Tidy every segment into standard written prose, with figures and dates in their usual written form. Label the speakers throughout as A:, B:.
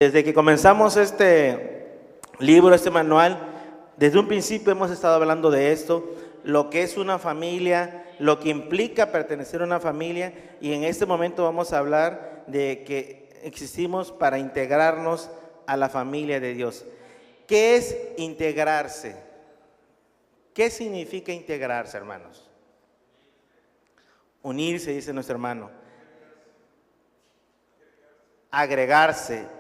A: Desde que comenzamos este libro, este manual, desde un principio hemos estado hablando de esto, lo que es una familia, lo que implica pertenecer a una familia, y en este momento vamos a hablar de que existimos para integrarnos a la familia de Dios. ¿Qué es integrarse? ¿Qué significa integrarse, hermanos? Unirse, dice nuestro hermano. Agregarse.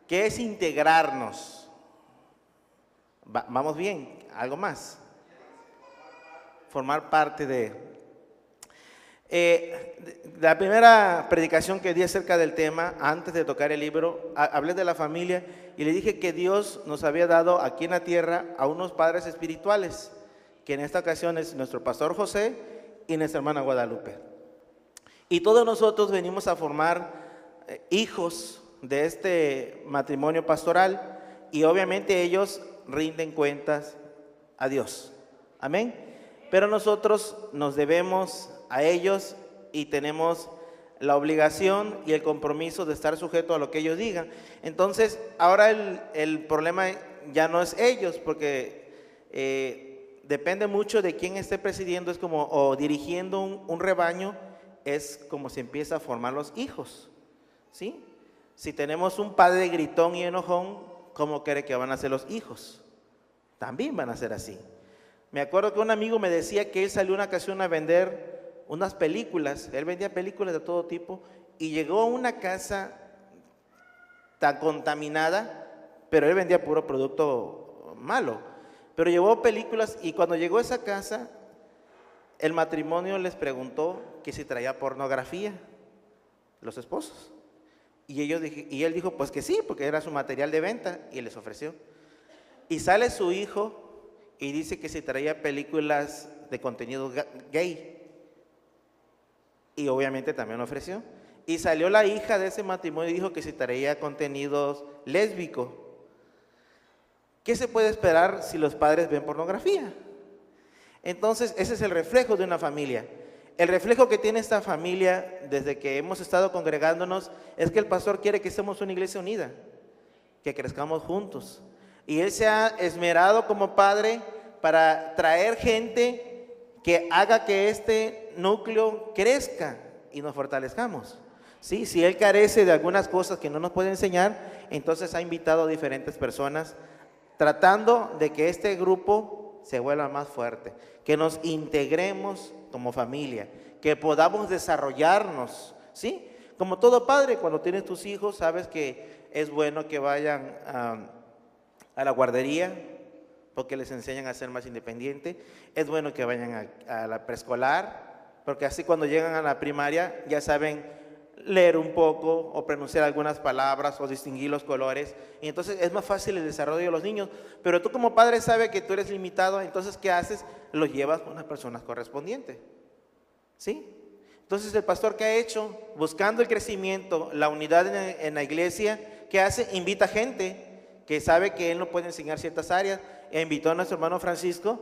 A: ¿Qué es integrarnos? Vamos bien, algo más. Formar parte de. La primera predicación que di acerca del tema, antes de tocar el libro, hablé de la familia y le dije que Dios nos había dado aquí en la tierra a unos padres espirituales, que en esta ocasión es nuestro pastor José y nuestra hermana Guadalupe. Y todos nosotros venimos a formar hijos de este matrimonio pastoral, y obviamente ellos rinden cuentas a Dios. Amén. Pero nosotros nos debemos a ellos y tenemos la obligación y el compromiso de estar sujeto a lo que ellos digan. Entonces, ahora el problema ya no es ellos, porque depende mucho de quién esté presidiendo, es como, o dirigiendo un rebaño, es como se empieza a formar los hijos, ¿sí? Si tenemos un padre gritón y enojón, ¿cómo cree que van a ser los hijos? También van a ser así. Me acuerdo que un amigo me decía que él salió una ocasión a vender unas películas. Él vendía películas de todo tipo y llegó a una casa tan contaminada, pero él vendía puro producto malo. Pero llevó películas y cuando llegó a esa casa, el matrimonio les preguntó que si traía pornografía, los esposos. Y él dijo pues que sí, porque era su material de venta, y les ofreció. Y sale su hijo y dice que si traía películas de contenido gay, y obviamente también ofreció. Y salió la hija de ese matrimonio y dijo que si traía contenidos lésbicos. ¿Qué se puede esperar si los padres ven pornografía? Entonces ese es el reflejo de una familia. El reflejo que tiene esta familia desde que hemos estado congregándonos es que el pastor quiere que seamos una iglesia unida, que crezcamos juntos. Y él se ha esmerado como padre para traer gente que haga que este núcleo crezca y nos fortalezcamos. ¿Sí? Si él carece de algunas cosas que no nos puede enseñar, entonces ha invitado a diferentes personas tratando de que este grupo se vuelva más fuerte, que nos integremos como familia, que podamos desarrollarnos, ¿sí? Como todo padre, cuando tienes tus hijos, sabes que es bueno que vayan a la guardería, porque les enseñan a ser más independientes. Es bueno que vayan a la preescolar, porque así cuando llegan a la primaria ya saben leer un poco o pronunciar algunas palabras o distinguir los colores, y entonces es más fácil el desarrollo de los niños. Pero tú como padre sabes que tú eres limitado, entonces ¿qué haces? Los llevas con las personas correspondientes, ¿sí? Entonces el pastor, ¿qué ha hecho? Buscando el crecimiento, la unidad en la iglesia, ¿qué hace? Invita gente que sabe que él no puede enseñar ciertas áreas, e invitó a nuestro hermano Francisco,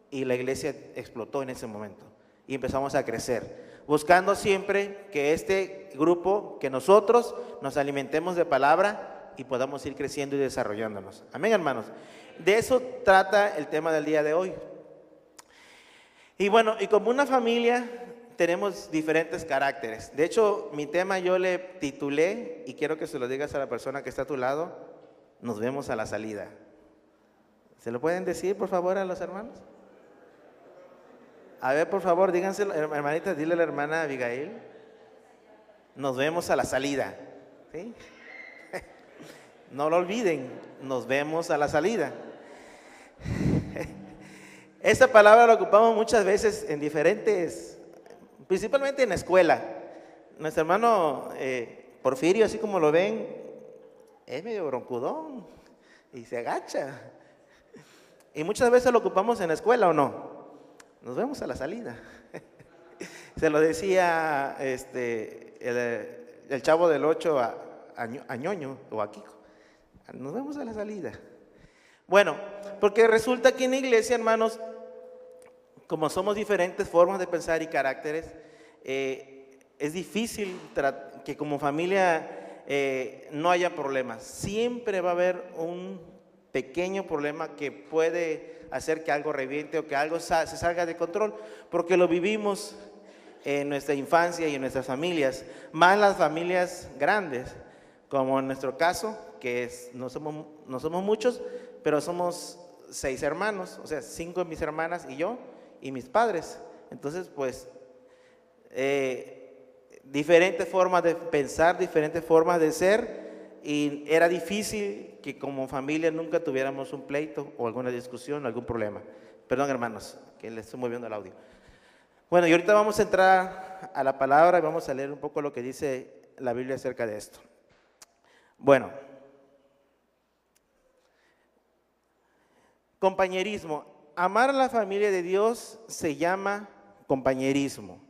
A: y la iglesia explotó en ese momento y empezamos a crecer, buscando siempre que este grupo, que nosotros nos alimentemos de palabra y podamos ir creciendo y desarrollándonos. Amén, hermanos. De eso trata el tema del día de hoy. Y bueno, y como una familia tenemos diferentes caracteres. De hecho, mi tema yo le titulé, y quiero que se lo digas a la persona que está a tu lado: nos vemos a la salida. ¿Se lo pueden decir, por favor, a los hermanos? A ver, por favor, díganse, hermanita, dile a la hermana Abigail: nos vemos a la salida, ¿sí? No lo olviden, nos vemos a la salida. Esta palabra la ocupamos muchas veces en diferentes, principalmente en la escuela. Nuestro hermano Porfirio, así como lo ven, es medio broncudón y se agacha. Y muchas veces lo ocupamos en la escuela, ¿o no? Nos vemos a la salida. Se lo decía el chavo del 8 a Ñoño o a Kiko: nos vemos a la salida. Bueno, porque resulta que en la iglesia, hermanos, como somos diferentes formas de pensar y caracteres, es difícil que como familia no haya problemas. Siempre va a haber un pequeño problema que puede hacer que algo reviente o que algo se salga de control, porque lo vivimos en nuestra infancia y en nuestras familias, más las familias grandes, como en nuestro caso, que no somos muchos, pero somos 6 hermanos, o sea, 5 de mis hermanas y yo y mis padres. Entonces, pues, diferentes formas de pensar, diferentes formas de ser, y era difícil que como familia nunca tuviéramos un pleito o alguna discusión, algún problema. Perdón, hermanos, que les estoy moviendo el audio. Bueno, y ahorita vamos a entrar a la palabra y vamos a leer un poco lo que dice la Biblia acerca de esto. Bueno, compañerismo. Amar a la familia de Dios se llama compañerismo.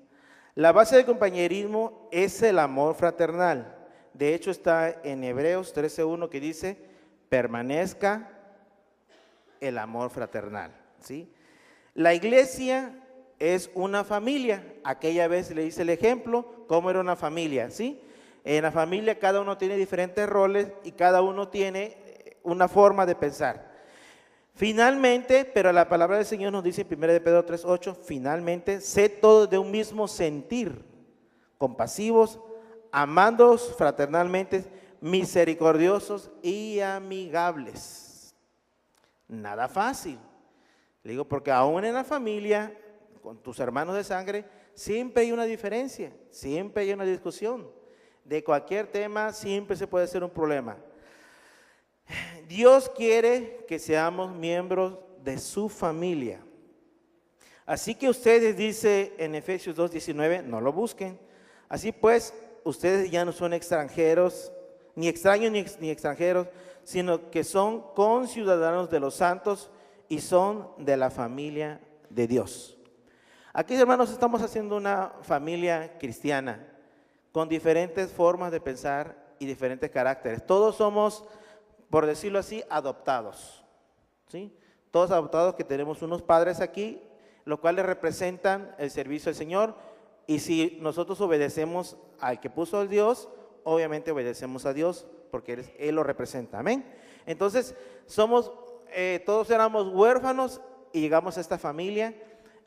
A: La base del compañerismo es el amor fraternal. De hecho, está en Hebreos 13:1 que dice, permanezca el amor fraternal, ¿sí? La iglesia es una familia. Aquella vez le hice el ejemplo, cómo era una familia, ¿sí? En la familia cada uno tiene diferentes roles y cada uno tiene una forma de pensar. Finalmente, pero la palabra del Señor nos dice en 1 de Pedro 3:8, finalmente, sed todos de un mismo sentir, compasivos, amándoos fraternalmente, misericordiosos y amigables. Nada fácil. Le digo, porque aún en la familia, con tus hermanos de sangre, siempre hay una diferencia, siempre hay una discusión. De cualquier tema siempre se puede hacer un problema. Dios quiere que seamos miembros de su familia. Así que ustedes, dice en Efesios 2:19, no lo busquen. Así pues, ustedes ya no son extranjeros, ni extraños ni extranjeros, sino que son conciudadanos de los santos y son de la familia de Dios. Aquí, hermanos, estamos haciendo una familia cristiana con diferentes formas de pensar y diferentes caracteres. Todos somos, por decirlo así, adoptados, ¿sí? Todos adoptados, que tenemos unos padres aquí, los cuales representan el servicio al Señor, y si nosotros obedecemos al que puso el Dios, obviamente obedecemos a Dios, porque Él lo representa, amén. Entonces, todos éramos huérfanos y llegamos a esta familia,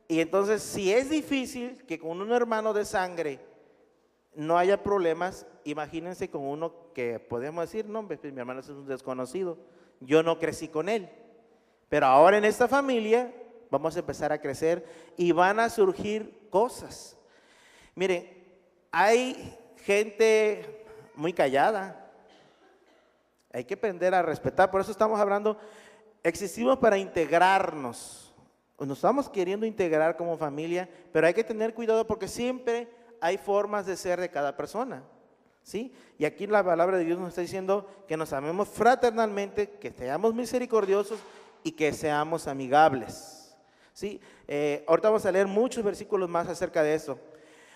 A: y entonces si es difícil que con un hermano de sangre no haya problemas, imagínense con uno que podemos decir, no, mi hermano es un desconocido, yo no crecí con él, pero ahora en esta familia vamos a empezar a crecer y van a surgir cosas. Miren, hay gente muy callada, hay que aprender a respetar, por eso estamos hablando, existimos para integrarnos, nos estamos queriendo integrar como familia, pero hay que tener cuidado porque siempre hay formas de ser de cada persona, ¿sí? Y aquí la palabra de Dios nos está diciendo que nos amemos fraternalmente, que seamos misericordiosos y que seamos amigables, ¿sí? Ahorita vamos a leer muchos versículos más acerca de eso.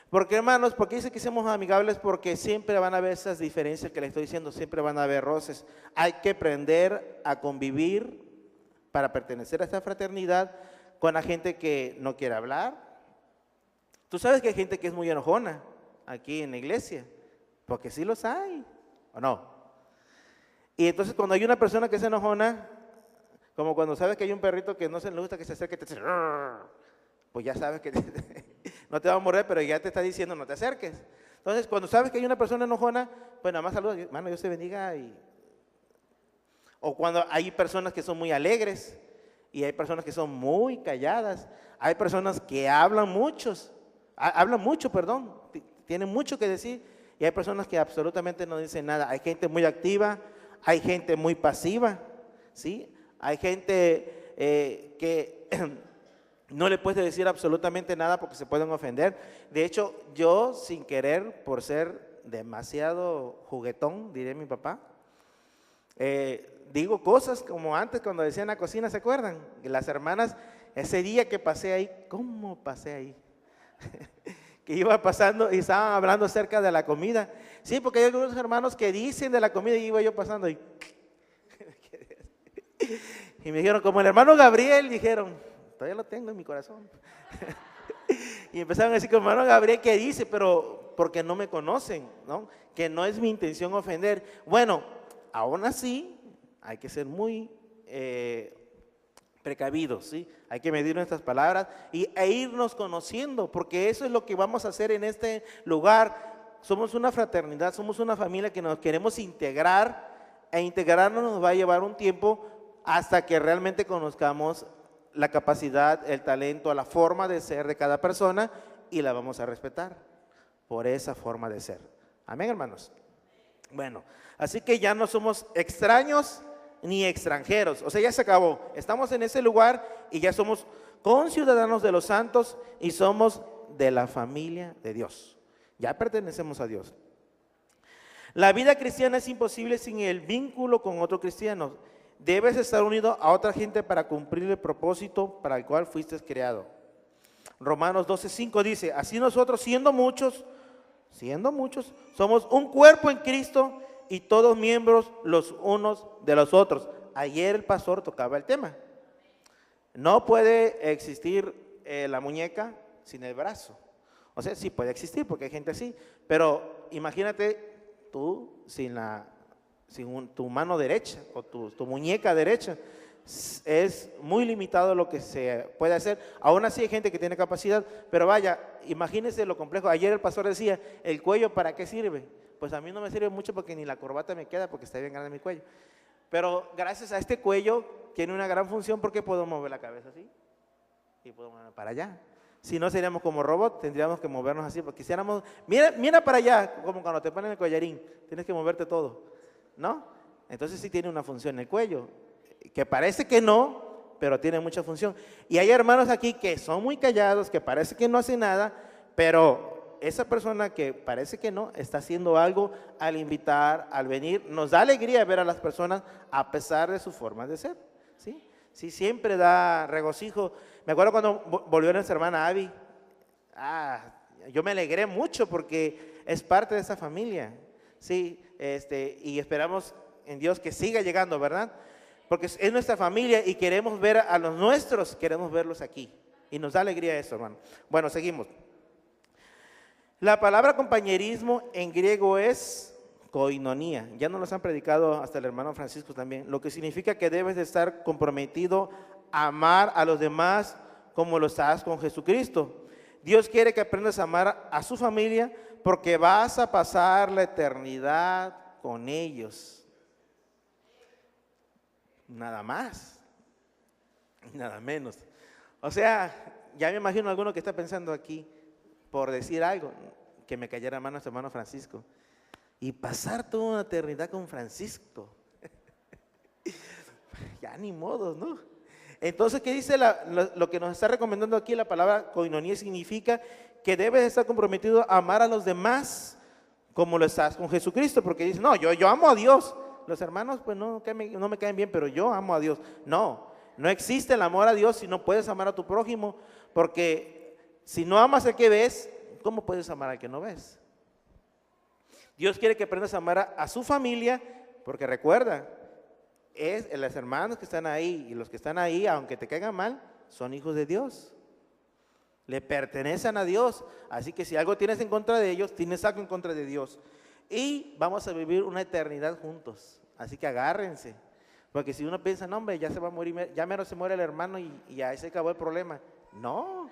A: Porque, hermanos, porque dice que seamos amigables, porque siempre van a haber esas diferencias que les estoy diciendo, siempre van a haber roces. Hay que aprender a convivir para pertenecer a esta fraternidad con la gente que no quiere hablar. Tú sabes que hay gente que es muy enojona aquí en la iglesia, porque sí los hay, ¿o no? Y entonces cuando hay una persona que es enojona, como cuando sabes que hay un perrito que no se le gusta que se acerque, te dice, pues ya sabes que no te va a morder, pero ya te está diciendo no te acerques. Entonces cuando sabes que hay una persona enojona, pues nada más saludas, hermano, Dios te bendiga. O cuando hay personas que son muy alegres y hay personas que son muy calladas, hay personas que hablan mucho, tienen mucho que decir, y hay personas que absolutamente no dicen nada. Hay gente muy activa, hay gente muy pasiva, ¿sí? Hay gente que no le puedes decir absolutamente nada porque se pueden ofender. De hecho, yo sin querer, por ser demasiado juguetón, diré mi papá, digo cosas como antes cuando decían en la cocina, ¿se acuerdan? Las hermanas, ese día que pasé ahí, ¿cómo pasé ahí? Que iba pasando y estaban hablando acerca de la comida. Sí, porque hay algunos hermanos que dicen de la comida y iba yo pasando y me dijeron, como el hermano Gabriel, dijeron, todavía lo tengo en mi corazón. Y empezaron a decir, hermano Gabriel, ¿qué dice? Pero porque no me conocen, ¿no? Que no es mi intención ofender. Bueno, aún así hay que ser muy precavidos, ¿sí? Hay que medir nuestras palabras e irnos conociendo, porque eso es lo que vamos a hacer en este lugar. Somos una fraternidad, somos una familia que nos queremos integrar, e integrarnos nos va a llevar un tiempo hasta que realmente conozcamos la capacidad, el talento, la forma de ser de cada persona, y la vamos a respetar por esa forma de ser. Amén, hermanos. Bueno, así que ya no somos extraños ni extranjeros, o sea, ya se acabó. Estamos en ese lugar y ya somos conciudadanos de los santos y somos de la familia de Dios. Ya pertenecemos a Dios. La vida cristiana es imposible sin el vínculo con otro cristiano. Debes estar unido a otra gente para cumplir el propósito para el cual fuiste creado. Romanos 12:5 dice, así nosotros siendo muchos, somos un cuerpo en Cristo y todos miembros los unos de los otros. Ayer el pastor tocaba el tema. No puede existir la muñeca sin el brazo. O sea, sí puede existir porque hay gente así, pero imagínate tú sin tu mano derecha o tu muñeca derecha. Es muy limitado lo que se puede hacer. Aún así hay gente que tiene capacidad, pero vaya, imagínense lo complejo. Ayer el pastor decía, ¿el cuello para qué sirve? Pues a mí no me sirve mucho porque ni la corbata me queda porque está bien grande mi cuello. Pero gracias a este cuello tiene una gran función porque puedo mover la cabeza así y puedo moverla para allá. Si no seríamos como robots, tendríamos que movernos así, porque quisiéramos, mira para allá, como cuando te ponen el collarín, tienes que moverte todo, ¿no? Entonces sí tiene una función el cuello, que parece que no, pero tiene mucha función. Y hay hermanos aquí que son muy callados, que parece que no hacen nada, pero esa persona que parece que no, está haciendo algo al invitar, al venir. Nos da alegría ver a las personas a pesar de su forma de ser, ¿sí? Sí, siempre da regocijo. Me acuerdo cuando volvió nuestra hermana Abby. Yo me alegré mucho porque es parte de esa familia, ¿sí? Y esperamos en Dios que siga llegando, ¿verdad? Porque es nuestra familia y queremos ver a los nuestros, queremos verlos aquí. Y nos da alegría eso, hermano. Bueno, seguimos. La palabra compañerismo en griego es koinonía. Ya nos los han predicado hasta el hermano Francisco también. Lo que significa que debes de estar comprometido a amar a los demás como lo estás con Jesucristo. Dios quiere que aprendas a amar a su familia porque vas a pasar la eternidad con ellos. Nada más, nada menos. O sea, ya me imagino alguno que está pensando aquí, por decir algo, que me cayera mano a su hermano Francisco. Y pasar toda una eternidad con Francisco. Ya ni modo, ¿no? Entonces, ¿qué dice lo que nos está recomendando aquí la palabra koinonía? Significa que debes estar comprometido a amar a los demás como lo estás con Jesucristo, porque dice, no, yo amo a Dios. Los hermanos pues no me caen bien, pero yo amo a Dios. No existe el amor a Dios si no puedes amar a tu prójimo, porque si no amas al que ves, ¿cómo puedes amar al que no ves? Dios quiere que aprendas a amar a su familia, porque recuerda, los hermanos que están ahí y los que están ahí, aunque te caigan mal, son hijos de Dios. Le pertenecen a Dios. Así que si algo tienes en contra de ellos, tienes algo en contra de Dios. Y vamos a vivir una eternidad juntos. Así que agárrense. Porque si uno piensa, no hombre, ya se va a morir, ya menos se muere el hermano y ahí se acabó el problema. No.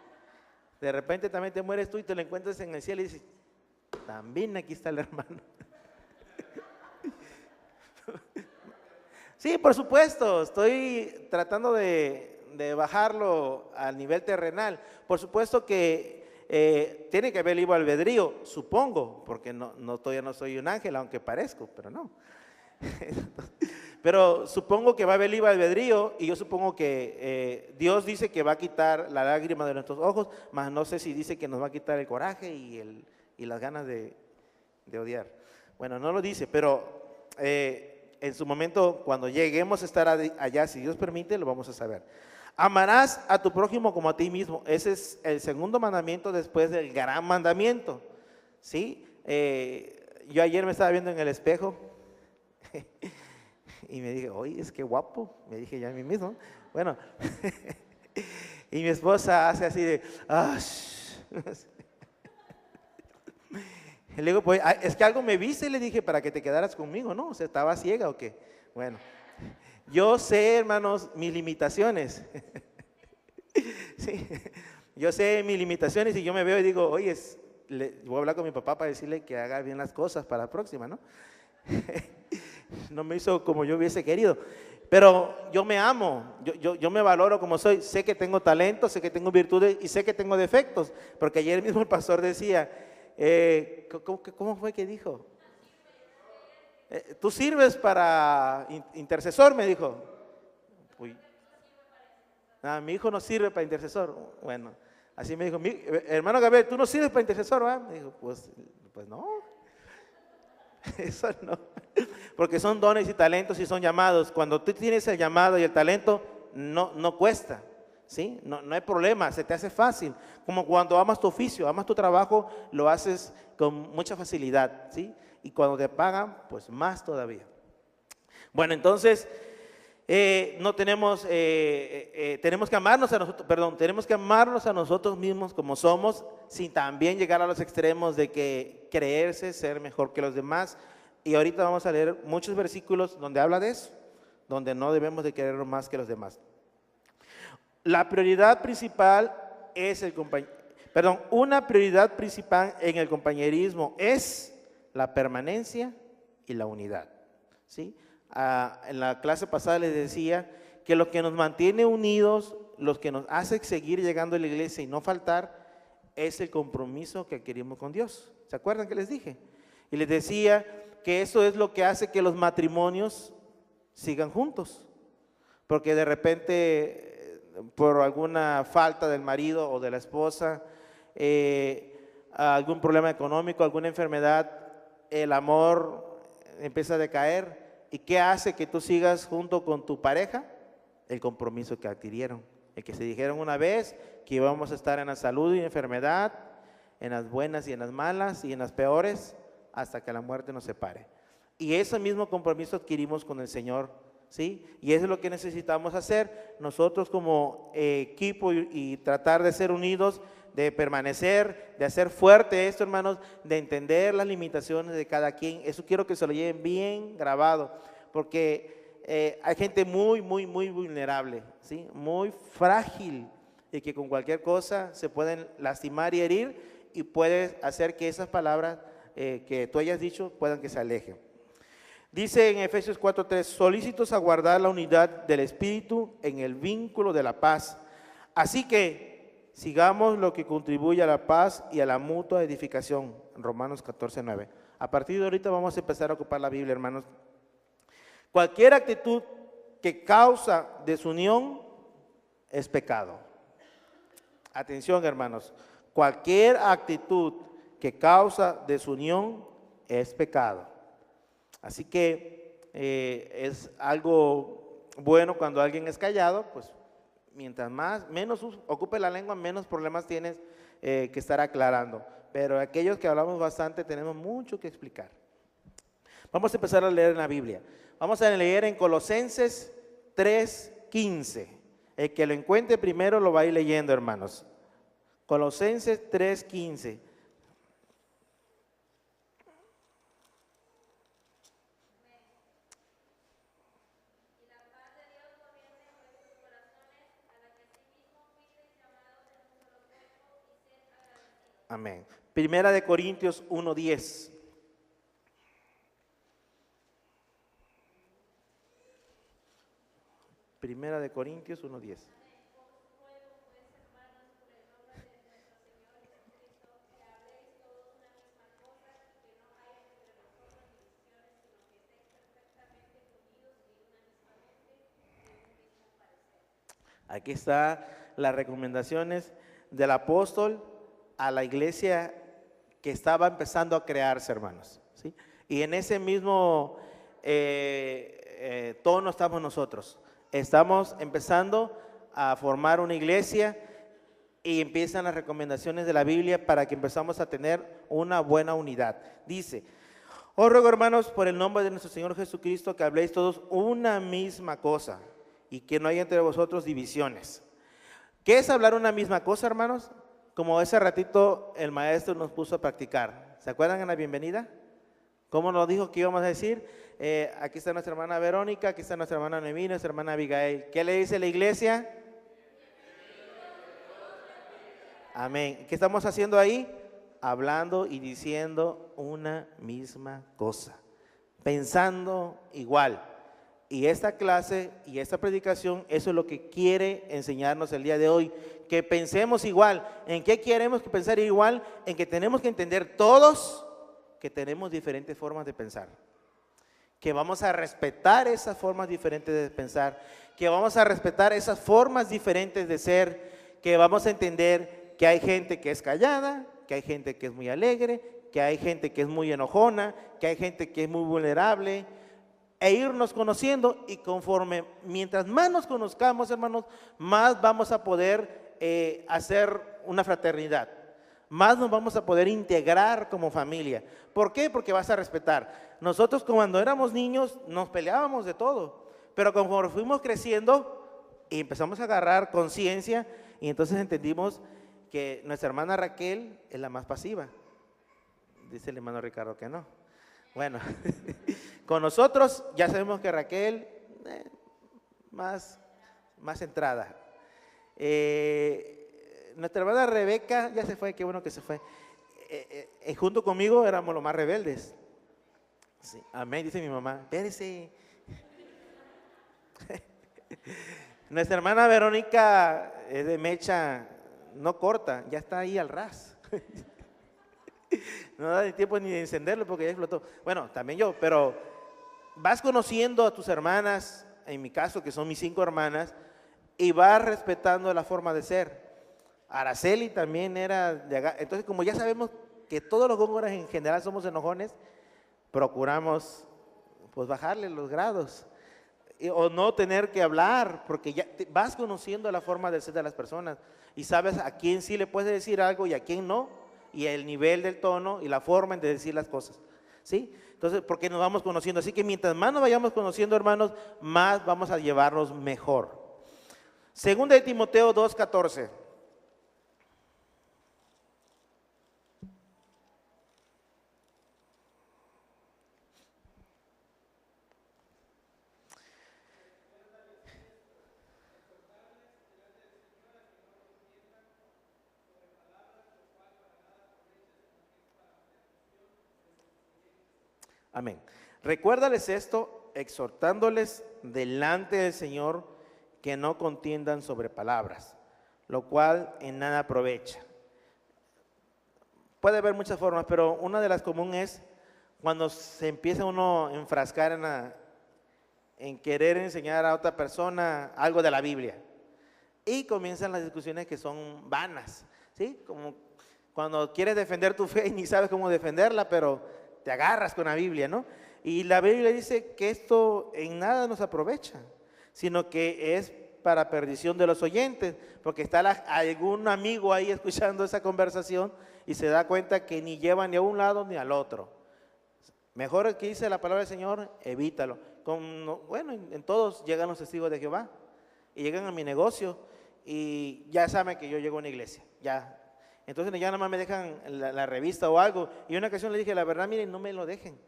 A: De repente también te mueres tú y te lo encuentras en el cielo y dices, también aquí está el hermano. Sí, por supuesto, estoy tratando de bajarlo al nivel terrenal. Por supuesto que tiene que haber libre albedrío, supongo, porque todavía no soy un ángel, aunque parezco, pero no. Pero supongo que va a haber libre albedrío y yo supongo que Dios dice que va a quitar la lágrima de nuestros ojos, mas no sé si dice que nos va a quitar el coraje y las ganas de odiar. Bueno, no lo dice, pero en su momento, cuando lleguemos a estar allá, si Dios permite, lo vamos a saber. Amarás a tu prójimo como a ti mismo. Ese es el segundo mandamiento después del gran mandamiento. ¿Sí? Yo ayer me estaba viendo en el espejo y me dije, oye, es que guapo. Me dije ya a mí mismo. Bueno, y mi esposa hace así de, Y le digo, pues, es que algo me viste, le dije, para que te quedaras conmigo, ¿no? O sea, ¿estaba ciega o qué? Bueno, yo sé, hermanos, mis limitaciones. Sí, yo sé mis limitaciones y yo me veo y digo, oye, voy a hablar con mi papá para decirle que haga bien las cosas para la próxima, ¿no? No me hizo como yo hubiese querido. Pero yo me amo, yo me valoro como soy. Sé que tengo talento, sé que tengo virtudes y sé que tengo defectos. Porque ayer mismo el pastor decía, ¿cómo fue que dijo? Tú sirves para intercesor, me dijo. Uy. Mi hijo no sirve para intercesor. Bueno, así me dijo, hermano Gabriel, ¿tú no sirves para intercesor? ¿Va? Me dijo, pues no. Eso no. Porque son dones y talentos y son llamados. Cuando tú tienes el llamado y el talento, no cuesta, ¿sí? No hay problema, se te hace fácil. Como cuando amas tu oficio, amas tu trabajo, lo haces con mucha facilidad, ¿sí? Y cuando te pagan, pues más todavía. Bueno, entonces, tenemos que amarnos a nosotros, tenemos que amarnos a nosotros mismos como somos, sin también llegar a los extremos de que creerse ser mejor que los demás. Y ahorita vamos a leer muchos versículos donde habla de eso, donde no debemos de querernos más que los demás. La prioridad principal es una prioridad principal en el compañerismo es la permanencia y la unidad, ¿sí? En la clase pasada les decía que lo que nos mantiene unidos, lo que nos hace seguir llegando a la iglesia y no faltar, es el compromiso que adquirimos con Dios. ¿Se acuerdan que les dije? Y les decía que eso es lo que hace que los matrimonios sigan juntos. Porque de repente, por alguna falta del marido o de la esposa, algún problema económico, alguna enfermedad, el amor empieza a decaer. ¿Y qué hace que tú sigas junto con tu pareja? El compromiso que adquirieron, el que se dijeron una vez que íbamos a estar en la salud y enfermedad, en las buenas y en las malas y en las peores, hasta que la muerte nos separe. Y ese mismo compromiso adquirimos con el Señor, ¿sí? Y eso es lo que necesitamos hacer nosotros como equipo y tratar de ser unidos, de permanecer, de hacer fuerte esto, hermanos, de entender las limitaciones de cada quien. Eso quiero que se lo lleven bien grabado, porque hay gente muy vulnerable, ¿sí? Muy frágil y que con cualquier cosa se pueden lastimar y herir y puede hacer que esas palabras que tú hayas dicho puedan que se alejen. Dice en Efesios 4:3, solícitos a guardar la unidad del Espíritu en el vínculo de la paz. Así que sigamos lo que contribuye a la paz y a la mutua edificación. Romanos 14:9. A partir de ahorita vamos a empezar a ocupar la Biblia, hermanos. Cualquier actitud que causa desunión es pecado. Atención, hermanos. Cualquier actitud que causa desunión es pecado. Así que es algo bueno cuando alguien es callado, pues mientras menos ocupe la lengua, menos problemas tienes que estar aclarando. Pero aquellos que hablamos bastante tenemos mucho que explicar. Vamos a empezar a leer en la Biblia. Vamos a leer en Colosenses 3:15. El que lo encuentre primero lo va a ir leyendo, hermanos. Colosenses 3:15. Amén. Primera de Corintios 1:10. Primera de Corintios 1:10. Aquí está las recomendaciones del apóstol a la iglesia que estaba empezando a crearse, hermanos, ¿sí? Y en ese mismo tono estamos nosotros. Estamos empezando a formar una iglesia y empiezan las recomendaciones de la Biblia para que empezamos a tener una buena unidad. Dice, os ruego, hermanos, por el nombre de nuestro Señor Jesucristo, que habléis todos una misma cosa y que no haya entre vosotros divisiones. ¿Qué es hablar una misma cosa, hermanos? como ese ratito el maestro nos puso a practicar. ¿Se acuerdan en la bienvenida? ¿Cómo nos dijo que íbamos a decir? Aquí está nuestra hermana Verónica, aquí está nuestra hermana Noemí, nuestra hermana Abigail. ¿Qué le dice la iglesia? Amén. ¿Qué estamos haciendo ahí? Hablando y diciendo una misma cosa, pensando igual. Y esta clase y esta predicación, eso es lo que quiere enseñarnos el día de hoy, que pensemos igual. ¿En qué queremos pensar igual? En que tenemos que entender todos que tenemos diferentes formas de pensar, que vamos a respetar esas formas diferentes de pensar, que vamos a respetar esas formas diferentes de ser, que vamos a entender que hay gente que es callada, que hay gente que es muy alegre, que hay gente que es muy enojona, que hay gente que es muy vulnerable, e irnos conociendo, y conforme, mientras más nos conozcamos, hermanos, más vamos a poder hacer una fraternidad, más nos vamos a poder integrar como familia. ¿Por qué? Porque vas a respetar. Nosotros cuando éramos niños nos peleábamos de todo, pero conforme fuimos creciendo y empezamos a agarrar conciencia, y entonces entendimos que nuestra hermana Raquel es la más pasiva. Dice el hermano Ricardo que no. Bueno, con nosotros ya sabemos que Raquel más centrada. Nuestra hermana Rebeca ya se fue, qué bueno que se fue. Junto conmigo éramos los más rebeldes. Sí, amén, dice mi mamá. Espérese. Nuestra hermana Verónica es de mecha no corta, ya está ahí al ras. No da ni tiempo ni de encenderlo porque ya explotó. Bueno, también yo, pero vas conociendo a tus hermanas, en mi caso que son mis 5 hermanas, y vas respetando la forma de ser. Araceli también era de acá. Entonces, como ya sabemos que todos los góngoras en general somos enojones, procuramos pues bajarle los grados o no tener que hablar, porque ya vas conociendo la forma de ser de las personas y sabes a quién sí le puedes decir algo y a quién no, y el nivel del tono y la forma de decir las cosas, ¿sí? Entonces, porque nos vamos conociendo, así que mientras más nos vayamos conociendo, hermanos, más vamos a llevarnos mejor. Segunda de Timoteo 2:14. Amén. Recuérdales esto, exhortándoles delante del Señor que no contiendan sobre palabras, lo cual en nada aprovecha. Puede haber muchas formas, pero una de las comunes es cuando se empieza uno a enfrascar en querer enseñar a otra persona algo de la Biblia. Y comienzan las discusiones que son vanas, ¿sí? Como cuando quieres defender tu fe y ni sabes cómo defenderla, pero te agarras con la Biblia, ¿no? Y la Biblia dice que esto en nada nos aprovecha, sino que es para perdición de los oyentes, porque está algún amigo ahí escuchando esa conversación y se da cuenta que ni lleva ni a un lado ni al otro. Mejor que dice la palabra del Señor, evítalo. Bueno, en todos llegan los testigos de Jehová y llegan a mi negocio y ya saben que yo llego a una iglesia, ya. Entonces ya nada más me dejan la revista o algo. Y una ocasión le dije, la verdad, miren, no me lo dejen,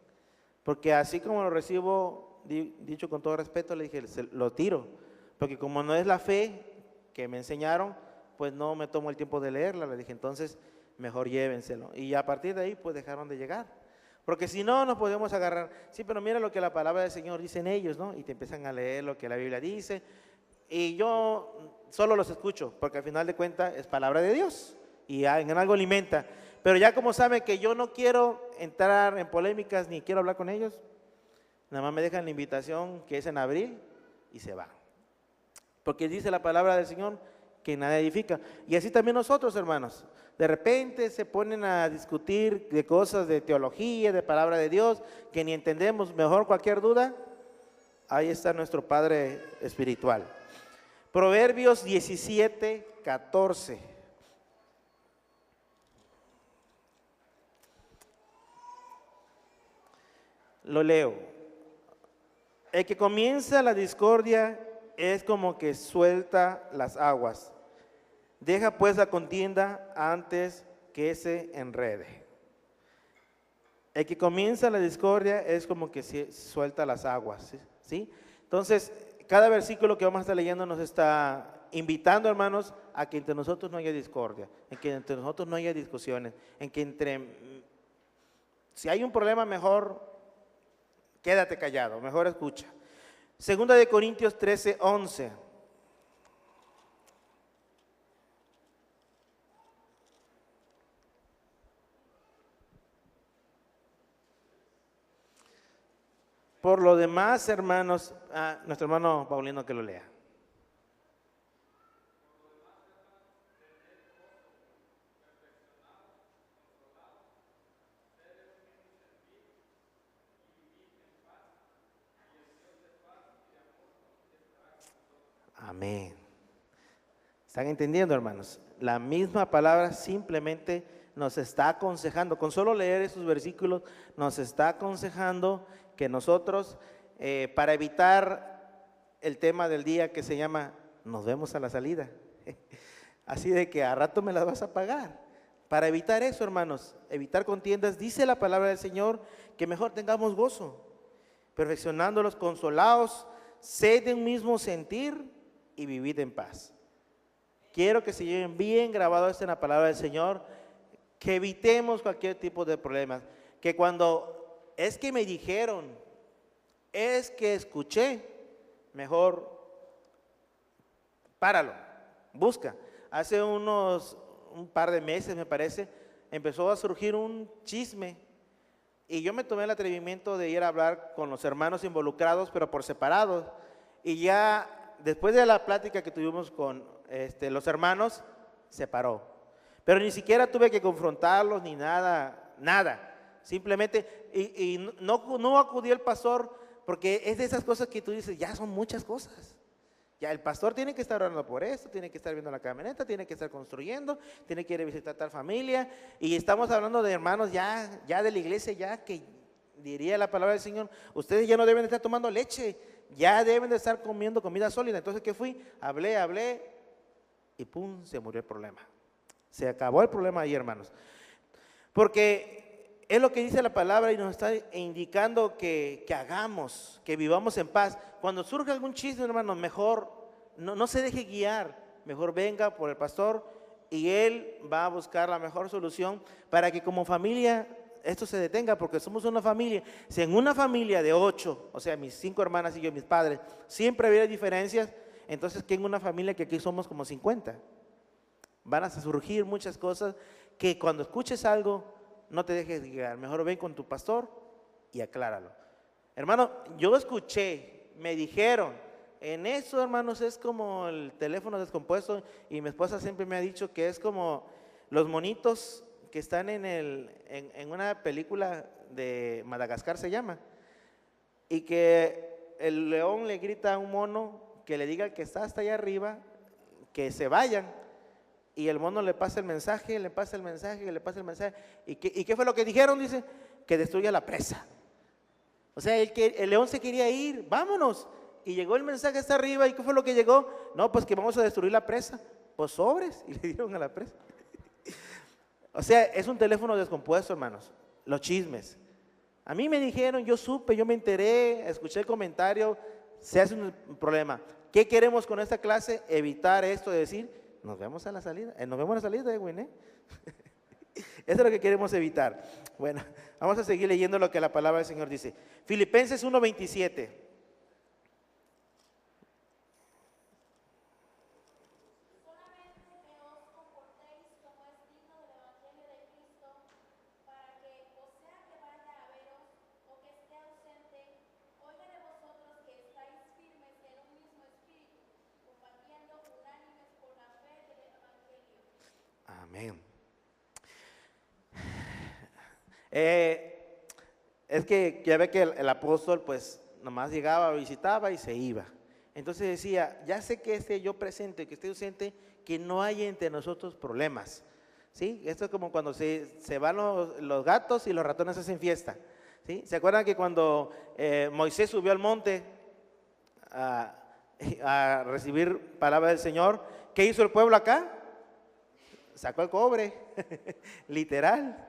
A: porque así como lo recibo, dicho con todo respeto, le dije, lo tiro, porque como no es la fe que me enseñaron, pues no me tomo el tiempo de leerla. Le dije, entonces mejor llévenselo. Y a partir de ahí pues dejaron de llegar, porque si no nos podemos agarrar. Sí, pero mira lo que la palabra del Señor dice en ellos, ¿no? Y te empiezan a leer lo que la Biblia dice, y yo solo los escucho, porque al final de cuentas es palabra de Dios y en algo alimenta. Pero ya como saben que yo no quiero entrar en polémicas ni quiero hablar con ellos, nada más me dejan la invitación que es en abril y se va, porque dice la palabra del Señor que nada edifica. Y así también nosotros, hermanos, de repente se ponen a discutir de cosas de teología, de palabra de Dios, que ni entendemos. Mejor cualquier duda, ahí está nuestro Padre espiritual. Proverbios 17:14. Lo leo. El que comienza la discordia es como que suelta las aguas. Deja pues la contienda antes que se enrede. El que comienza la discordia es como que suelta las aguas, ¿sí? Entonces, cada versículo que vamos a estar leyendo nos está invitando, hermanos, a que entre nosotros no haya discordia, en que entre nosotros no haya discusiones, en que si hay un problema, mejor quédate callado, mejor escucha. Segunda de Corintios 13:11. Por lo demás, hermanos, nuestro hermano Paulino que lo lea. Amén. ¿Están entendiendo, hermanos? La misma palabra simplemente nos está aconsejando, con solo leer esos versículos, nos está aconsejando que nosotros, para evitar el tema del día que se llama, nos vemos a la salida, así de que a rato me las vas a pagar. Para evitar eso, hermanos, evitar contiendas, dice la palabra del Señor que mejor tengamos gozo, perfeccionándolos, consolados, sed de un mismo sentir y vivid en paz. Quiero que se lleven bien grabado esto en la palabra del Señor, que evitemos cualquier tipo de problemas, que cuando es que me dijeron, es que escuché, mejor páralo, busca. Hace un par de meses, me parece, empezó a surgir un chisme y yo me tomé el atrevimiento de ir a hablar con los hermanos involucrados, pero por separado, y ya después de la plática que tuvimos con los hermanos, se paró. Pero ni siquiera tuve que confrontarlos ni nada, simplemente, y no acudí al pastor, porque es de esas cosas que tú dices, ya son muchas cosas. Ya el pastor tiene que estar orando por esto, tiene que estar viendo la camioneta, tiene que estar construyendo, tiene que ir a visitar tal familia, y estamos hablando de hermanos ya de la iglesia, ya que diría la palabra del Señor, ustedes ya no deben estar tomando leche, ya deben de estar comiendo comida sólida. Entonces, ¿qué fui? Hablé, y pum, se murió el problema. Se acabó el problema ahí, hermanos. Porque es lo que dice la palabra y nos está indicando que hagamos, que vivamos en paz. Cuando surge algún chisme, hermanos, mejor no se deje guiar, mejor venga por el pastor y él va a buscar la mejor solución para que como familia esto se detenga, porque somos una familia. Si en una familia de 8, o sea, mis 5 hermanas y yo, mis padres, siempre había diferencias, entonces que en una familia que aquí somos como 50, van a surgir muchas cosas que cuando escuches algo, no te dejes guiar, mejor ven con tu pastor y acláralo. Hermano, yo escuché, me dijeron, en eso, hermanos, es como el teléfono descompuesto, y mi esposa siempre me ha dicho que es como los monitos que están en una película de Madagascar, se llama, y que el león le grita a un mono que le diga que está hasta allá arriba, que se vayan, y el mono le pasa el mensaje, le pasa el mensaje, ¿y qué fue lo que dijeron? Dice, que destruya la presa. O sea, el león se quería ir, vámonos, y llegó el mensaje hasta arriba, ¿y qué fue lo que llegó? No, pues que vamos a destruir la presa. Pues sobres, y le dieron a la presa. O sea, es un teléfono descompuesto, hermanos, los chismes. A mí me dijeron, yo supe, yo me enteré, escuché el comentario, se hace un problema. ¿Qué queremos con esta clase? Evitar esto de decir, nos vemos a la salida, nos vemos a la salida, Edwin, ¿eh? Eso es lo que queremos evitar. Bueno, vamos a seguir leyendo lo que la palabra del Señor dice. Filipenses 1:27. Amén. Es que ya ve que el apóstol pues nomás llegaba, visitaba y se iba. Entonces decía, ya sé que esté yo presente, que esté ausente, que no haya entre nosotros problemas. ¿Sí? Esto es como cuando se van los gatos y los ratones hacen fiesta. ¿Sí? ¿Se acuerdan que cuando Moisés subió al monte a recibir palabra del Señor, qué hizo el pueblo acá? sacó el cobre, literal.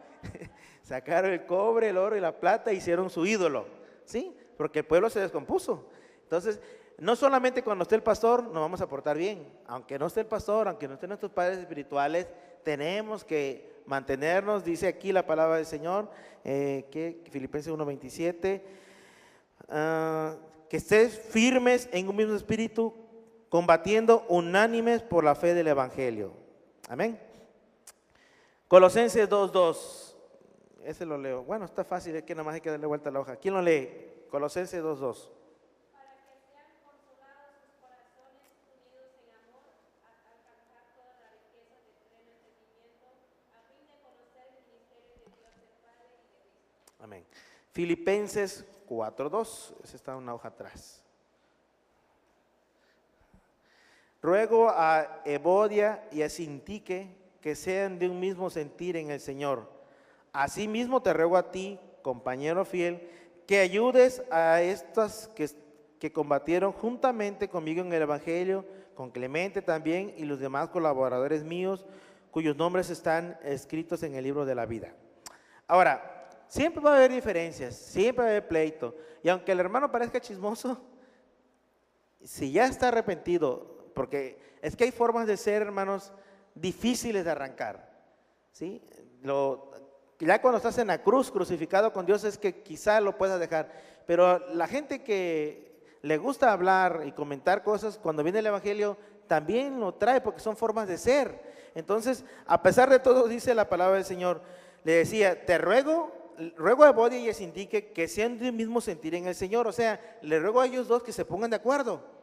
A: Sacaron el cobre, el oro y la plata, hicieron su ídolo, ¿sí? Porque el pueblo se descompuso. Entonces, no solamente cuando esté el pastor nos vamos a portar bien, aunque no esté el pastor, aunque no estén nuestros padres espirituales, tenemos que mantenernos, dice aquí la palabra del Señor, que Filipenses 1:27, que estés firmes en un mismo espíritu, combatiendo unánimes por la fe del Evangelio. Amén. Colosenses 2:2. Ese lo leo. Bueno, está fácil, es que nada más hay que darle vuelta a la hoja. ¿Quién lo lee? Colosenses 2:2.
B: Para que sean consolados sus corazones unidos en amor, hasta alcanzar toda la riqueza del pleno entendimiento, a fin de conocer el misterio de Dios el Padre y de Cristo.
A: Amén. Filipenses 4:2. Esa está una hoja atrás. Ruego a Evodia y a Sintique que sean de un mismo sentir en el Señor. Asimismo te ruego a ti, compañero fiel, que ayudes a estas que combatieron juntamente conmigo en el Evangelio, con Clemente también y los demás colaboradores míos, cuyos nombres están escritos en el libro de la vida. Ahora, siempre va a haber diferencias, siempre va a haber pleito, y aunque el hermano parezca chismoso, si ya está arrepentido, porque es que hay formas de ser, hermanos, difíciles de arrancar, ¿sí? Ya cuando estás en la cruz, crucificado con Dios, es que quizá lo puedas dejar. Pero la gente que le gusta hablar y comentar cosas, cuando viene el Evangelio, también lo trae porque son formas de ser. Entonces, a pesar de todo, dice la palabra del Señor, le decía, te ruego a Evodia y a Sintique que sean de un mismo sentir en el Señor. O sea, le ruego a ellos dos que se pongan de acuerdo,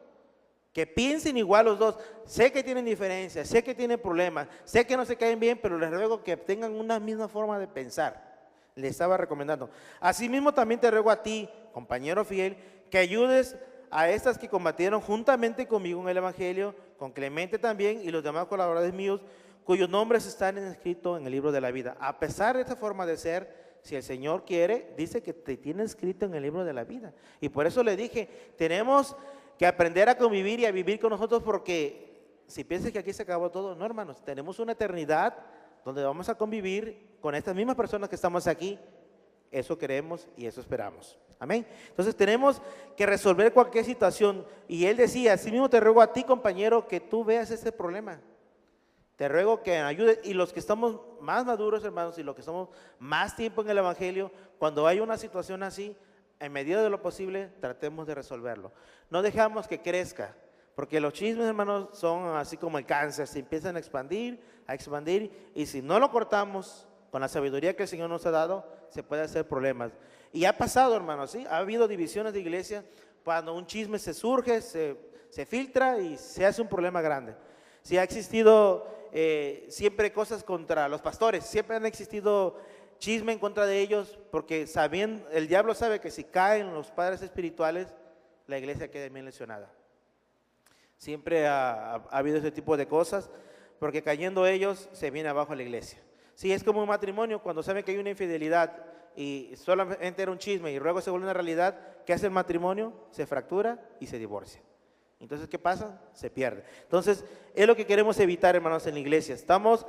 A: que piensen igual los dos. Sé que tienen diferencias, sé que tienen problemas, sé que no se caen bien, pero les ruego que tengan una misma forma de pensar. Le estaba recomendando. Asimismo también te ruego a ti, compañero fiel, que ayudes a estas que combatieron juntamente conmigo en el Evangelio, con Clemente también y los demás colaboradores míos, cuyos nombres están escritos en el libro de la vida. A pesar de esta forma de ser, si el Señor quiere, dice que te tiene escrito en el libro de la vida. Y por eso le dije, tenemos que aprender a convivir y a vivir con nosotros, porque si piensas que aquí se acabó todo, no, hermanos, tenemos una eternidad donde vamos a convivir con estas mismas personas que estamos aquí. Eso queremos y eso esperamos. Amén. Entonces tenemos que resolver cualquier situación. Y él decía, así mismo te ruego a ti, compañero, que tú veas este problema. Te ruego que ayudes. Y los que estamos más maduros, hermanos, y los que estamos más tiempo en el Evangelio, cuando hay una situación así, en medida de lo posible, tratemos de resolverlo. No dejamos que crezca, porque los chismes, hermanos, son así como el cáncer, se empiezan a expandir, y si no lo cortamos con la sabiduría que el Señor nos ha dado, se puede hacer problemas. Y ha pasado, hermanos, ¿sí? Ha habido divisiones de iglesia cuando un chisme se surge, se filtra y se hace un problema grande. Sí, ha existido siempre cosas contra los pastores, siempre han existido chisme en contra de ellos, porque el diablo sabe que si caen los padres espirituales, la iglesia queda bien lesionada. Siempre ha habido ese tipo de cosas, porque cayendo ellos, se viene abajo la iglesia. Sí, es como un matrimonio, cuando saben que hay una infidelidad y solamente era un chisme y luego se vuelve una realidad, ¿qué hace el matrimonio? Se fractura y se divorcia. Entonces, ¿qué pasa? Se pierde. Entonces, es lo que queremos evitar, hermanos, en la iglesia. Estamos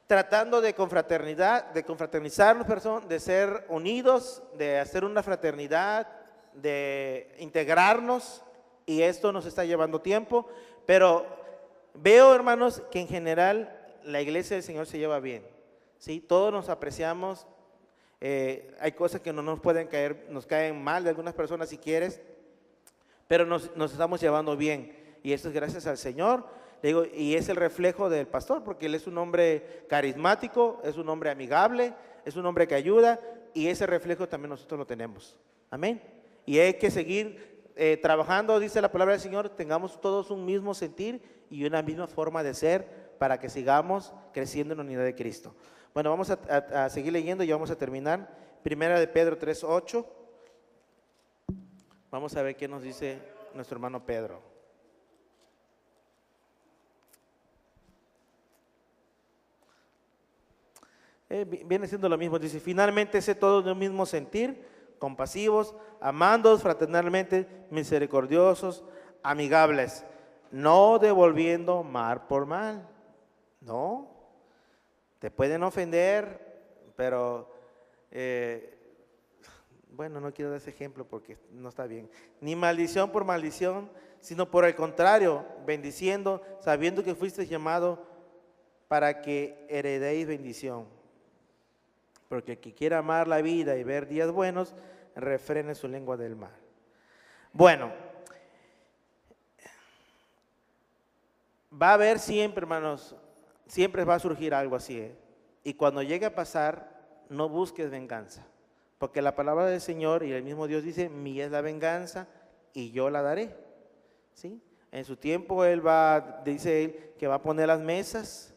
A: tratando de confraternizarnos, de ser unidos, de hacer una fraternidad, de integrarnos, y esto nos está llevando tiempo, pero veo, hermanos, que en general la iglesia del Señor se lleva bien, ¿sí? Todos nos apreciamos, hay cosas que no nos pueden caer, nos caen mal de algunas personas si quieres, pero nos estamos llevando bien, y esto es gracias al Señor. Le digo, y es el reflejo del pastor, porque él es un hombre carismático, es un hombre amigable, es un hombre que ayuda, y ese reflejo también nosotros lo tenemos. Amén. Y hay que seguir trabajando, dice la palabra del Señor, tengamos todos un mismo sentir y una misma forma de ser para que sigamos creciendo en la unidad de Cristo. Bueno, vamos a seguir leyendo y vamos a terminar. Primera de Pedro 3:8. Vamos a ver qué nos dice nuestro hermano Pedro. Viene siendo lo mismo, dice, finalmente sé todos de un mismo sentir, compasivos, amándoos fraternalmente, misericordiosos, amigables, no devolviendo mal por mal, no, Te pueden ofender, pero bueno, no quiero dar ese ejemplo porque no está bien. Ni maldición por maldición, sino por el contrario, bendiciendo, sabiendo que fuiste llamado para que heredéis bendición. Porque el que quiera amar la vida y ver días buenos, refrene su lengua del mal. Bueno, va a haber siempre, hermanos, siempre va a surgir algo así, ¿eh? Y cuando llegue a pasar, no busques venganza. Porque la palabra del Señor y el mismo Dios dice, mía es la venganza y yo la daré. ¿Sí? En su tiempo dice Él, que va a poner las mesas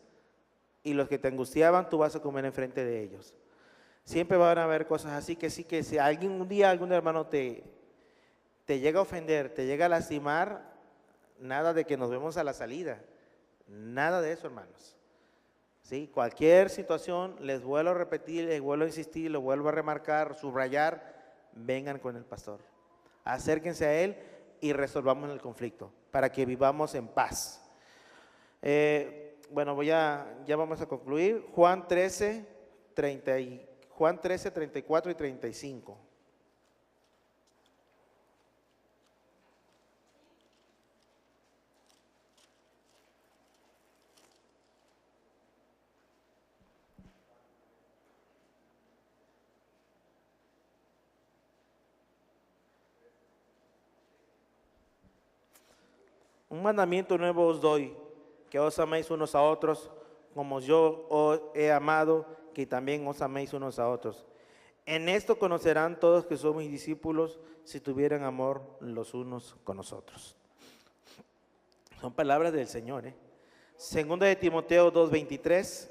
A: y los que te angustiaban, tú vas a comer enfrente de ellos. Siempre van a haber cosas así que sí, que si un día algún hermano te llega a ofender, te llega a lastimar, nada de que nos vemos a la salida. Nada de eso, hermanos. ¿Sí? Cualquier situación, les vuelvo a repetir, les vuelvo a insistir, lo vuelvo a remarcar, subrayar, vengan con el pastor. Acérquense a él y resolvamos el conflicto para que vivamos en paz. Bueno, ya vamos a concluir. Juan 13, 34 y 35. Un mandamiento nuevo os doy, que os améis unos a otros, como yo os he amado, que también os améis unos a otros. En esto conocerán todos que somos mis discípulos, si tuvieran amor los unos con los otros. Son palabras del Señor, ¿eh? Segunda de Timoteo 2:23.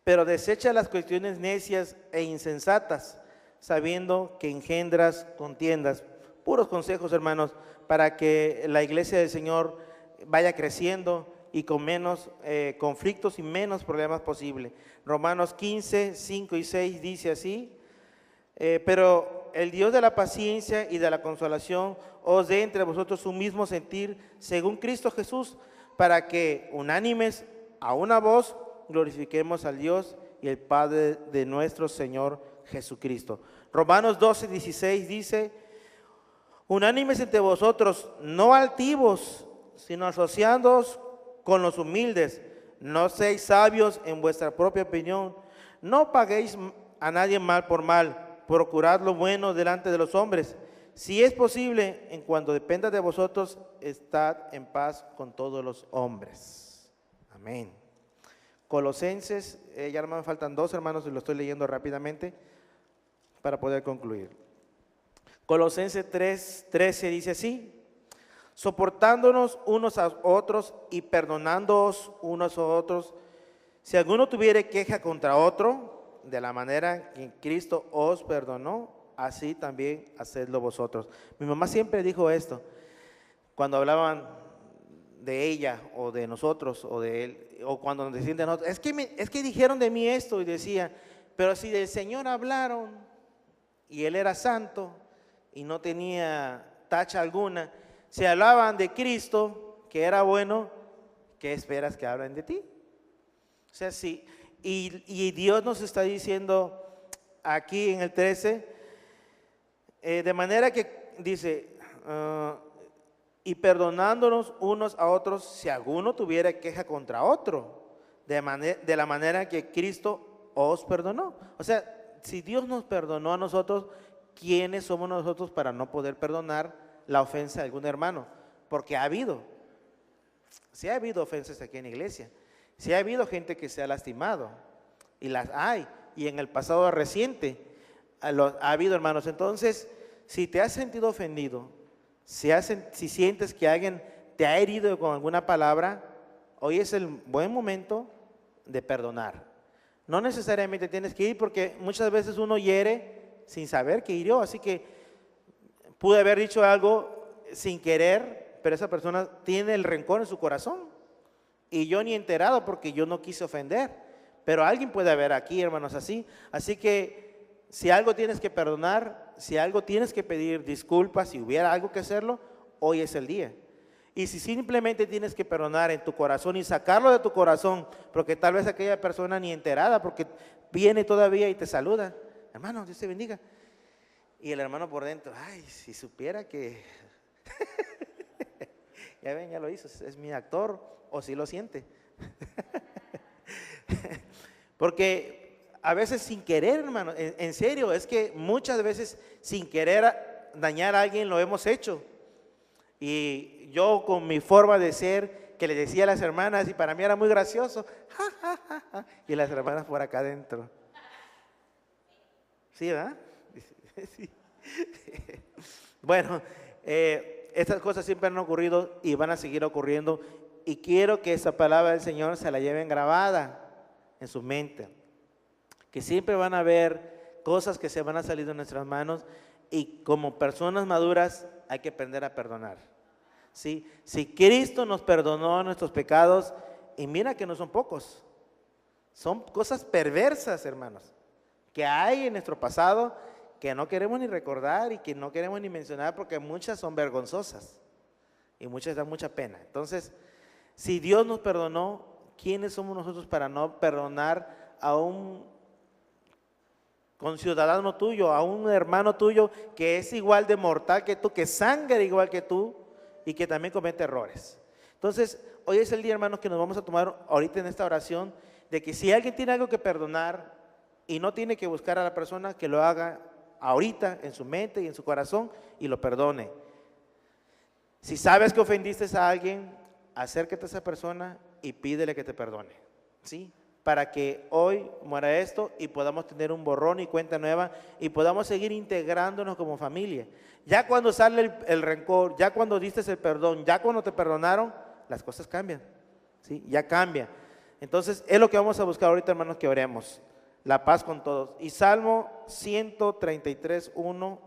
A: Pero desecha las cuestiones necias e insensatas, sabiendo que engendras contiendas. Puros consejos, hermanos, para que la iglesia del Señor vaya creciendo y con menos conflictos y menos problemas posible. Romanos 15, 5 y 6 dice así, pero el Dios de la paciencia y de la consolación os dé entre vosotros un mismo sentir según Cristo Jesús, para que unánimes a una voz glorifiquemos al Dios y el Padre de nuestro Señor Jesucristo. Romanos 12, 16 dice, unánimes entre vosotros, no altivos, sino asociándoos con los humildes. No seáis sabios en vuestra propia opinión. No paguéis a nadie mal por mal. Procurad lo bueno delante de los hombres. Si es posible, en cuanto dependa de vosotros, estad en paz con todos los hombres. Amén. Colosenses, ya no me faltan dos, hermanos, y lo estoy leyendo rápidamente para poder concluir. Colosenses 3:13 dice así, soportándonos unos a otros y perdonándoos unos a otros, si alguno tuviere queja contra otro, de la manera que Cristo os perdonó, así también hacedlo vosotros. Mi mamá siempre dijo esto, cuando hablaban de ella o de nosotros o de él, o cuando nos decían de nosotros, es que dijeron de mí esto, y decía, pero si del Señor hablaron y Él era santo y no tenía tacha alguna, si hablaban de Cristo, que era bueno, ¿qué esperas que hablen de ti? O sea, sí, y Dios nos está diciendo aquí en el 13, de manera que dice, y perdonándonos unos a otros si alguno tuviera queja contra otro, de la manera que Cristo os perdonó. O sea, si Dios nos perdonó a nosotros, ¿quiénes somos nosotros para no poder perdonar la ofensa de algún hermano? Porque sí ha habido ofensas aquí en la iglesia, sí ha habido gente que se ha lastimado, y las hay, y en el pasado reciente ha habido, hermanos. Entonces, si te has sentido ofendido, si sientes que alguien te ha herido con alguna palabra, hoy es el buen momento de perdonar. No necesariamente tienes que ir, porque muchas veces uno hiere sin saber que hirió, así que pude haber dicho algo sin querer, pero esa persona tiene el rencor en su corazón y yo ni enterado porque yo no quise ofender, pero alguien puede haber aquí, hermanos, así que si algo tienes que perdonar, si algo tienes que pedir disculpas, si hubiera algo que hacerlo, hoy es el día. Y si simplemente tienes que perdonar en tu corazón y sacarlo de tu corazón, porque tal vez aquella persona ni enterada, porque viene todavía y te saluda, hermano, Dios te bendiga. Y el hermano por dentro, ay, si supiera que, ya ven, ya lo hizo, es mi actor, o si lo siente. Porque a veces sin querer, hermano, en serio, es que muchas veces sin querer dañar a alguien lo hemos hecho. Y yo con mi forma de ser, que le decía a las hermanas, y para mí era muy gracioso, ja, ja, ja, ja, y las hermanas por acá adentro. ¿Sí, verdad? Sí. Bueno, estas cosas siempre han ocurrido y van a seguir ocurriendo, y quiero que esa palabra del Señor se la lleven grabada en su mente, que siempre van a haber cosas que se van a salir de nuestras manos, y como personas maduras hay que aprender a perdonar. ¿Sí? Si Cristo nos perdonó nuestros pecados, y mira que no son pocos, son cosas perversas, hermanos, que hay en nuestro pasado, que no queremos ni recordar y que no queremos ni mencionar, porque muchas son vergonzosas y muchas dan mucha pena. Entonces, si Dios nos perdonó, ¿quiénes somos nosotros para no perdonar a un conciudadano tuyo, a un hermano tuyo que es igual de mortal que tú, que sangra igual que tú y que también comete errores? Entonces, hoy es el día, hermanos, que nos vamos a tomar ahorita en esta oración, de que si alguien tiene algo que perdonar y no tiene que buscar a la persona, que lo haga ahorita en su mente y en su corazón y lo perdone. Si sabes que ofendiste a alguien, acércate a esa persona y pídele que te perdone, ¿sí? Para que hoy muera esto y podamos tener un borrón y cuenta nueva y podamos seguir integrándonos como familia. Ya cuando sale el rencor, ya cuando diste el perdón, ya cuando te perdonaron, las cosas cambian, ¿sí? Ya cambia. Entonces, es lo que vamos a buscar ahorita, hermanos, que oremos. La paz con todos. Y Salmo 133, 1,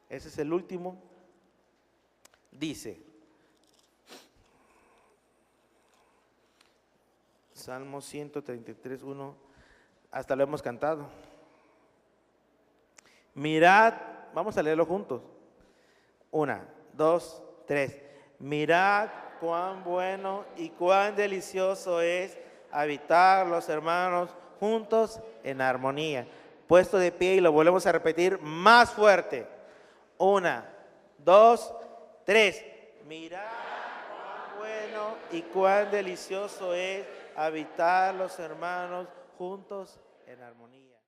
A: ese es el último, dice, Salmo 133, 1, hasta lo hemos cantado. Mirad, vamos a leerlo juntos. 1, 2, 3. Mirad cuán bueno y cuán delicioso es habitar los hermanos juntos en armonía. Puesto de pie y lo volvemos a repetir más fuerte. 1, 2, 3. Mirad cuán bueno y cuán delicioso es habitar los hermanos juntos en armonía.